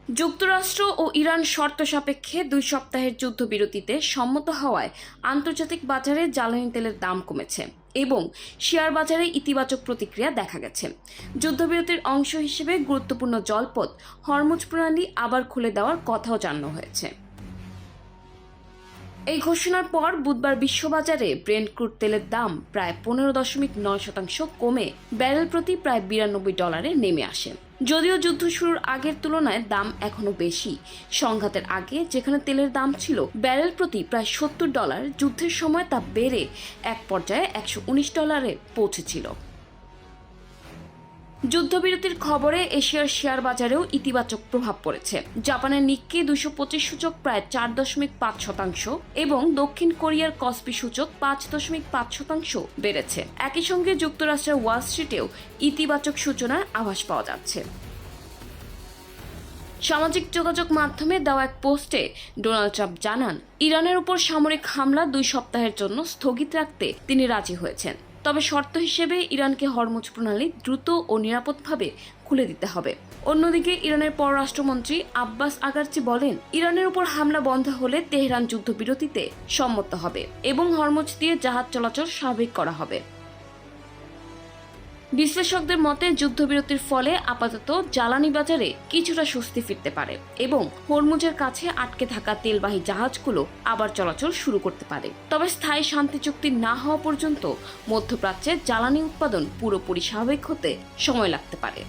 যুক্তরাষ্ট্র ও ইরান শর্ত সাপেক্ষে 2 সপ্তাহের যুদ্ধবিরতিতে সম্মত হওয়ায় আন্তর্জাতিক বাজারে জ্বালানি তেলের দাম কমেছে এবং শেয়ার বাজারে ইতিবাচক প্রতিক্রিয়া দেখা গেছে। যুদ্ধবিরতির অংশ হিসেবে গুরুত্বপূর্ণ জলপথ হরমুজ প্রণালী আবার খুলে দেওয়ার কথাও জানানো হয়েছে। এই ঘোষণার পর বুধবার বিশ্ববাজারে ব্রেন্ট ক্রুড তেলের দাম প্রায় 15.9% কমে ব্যারেল প্রতি প্রায় $92 নেমে আসে। যদিও যুদ্ধ শুরুর আগের তুলনায় দাম এখনো বেশি। সংঘাতের আগে যেখানে তেলের দাম ছিল ব্যারেল প্রতি প্রায় $70, যুদ্ধের সময় তা বেড়ে এক পর্যায়ে $119 পৌঁছেছিল। যুদ্ধবিরতির খবরে এশিয়ার শেয়ার বাজারেও ইতিবাচক প্রভাব পড়েছে। জাপানের নিক্কি 225 সূচক প্রায় 4.5% এবং দক্ষিণ কোরিয়ার কসপি সূচক 5.5% বেড়েছে। একই সঙ্গে যুক্তরাষ্ট্রের ওয়াল স্ট্রিটেও ইতিবাচক সূচনার আভাস পাওয়া যাচ্ছে। সামাজিক যোগাযোগ মাধ্যমে দেওয়া এক পোস্টে ডোনাল্ড ট্রাম্প জানান, ইরানের উপর সামরিক হামলা 2 সপ্তাহের জন্য স্থগিত রাখতে তিনি রাজি হয়েছেন, তবে শর্ত হিসেবে ইরানকে হরমুজ প্রণালী দ্রুত ও নিরাপদভাবে খুলে দিতে হবে। অন্যদিকে ইরানের পররাষ্ট্রমন্ত্রী আব্বাস আগারচি বলেন, ইরানের উপর হামলা বন্ধ হলে তেহরান যুদ্ধবিরতিতে সম্মত হবে এবং হরমুজ দিয়ে জাহাজ চলাচল স্বাভাবিক করা হবে। বিশ্লেষকদের মতে যুদ্ধবিরতির ফলে আপাতত জ্বালানি বাজারে কিছুটা স্বস্তি ফিরতে পারে এবং হরমুজের কাছে আটকে থাকা তেলবাহী জাহাজগুলো আবার চলাচল শুরু করতে পারে। তবে স্থায়ী শান্তি চুক্তি না হওয়া পর্যন্ত মধ্যপ্রাচ্যে জ্বালানি উৎপাদন পুরোপুরি স্বাভাবিক হতে সময় লাগতে পারে।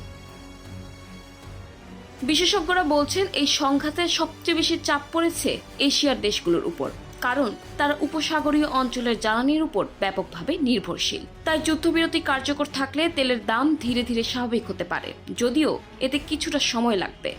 বিশেষজ্ঞরা বলছেন, এই সংঘাতে সবচেয়ে বেশি চাপ পড়েছে এশিয়ার দেশগুলোর উপর, কারণ তারা উপসাগরীয় অঞ্চলের জ্বালানির উপর ব্যাপকভাবে নির্ভরশীল। তাই যুদ্ধবিরতি কার্যকর থাকলে তেলের দাম ধীরে ধীরে স্বাভাবিক হতে পারে, যদিও এতে কিছুটা সময় লাগবে।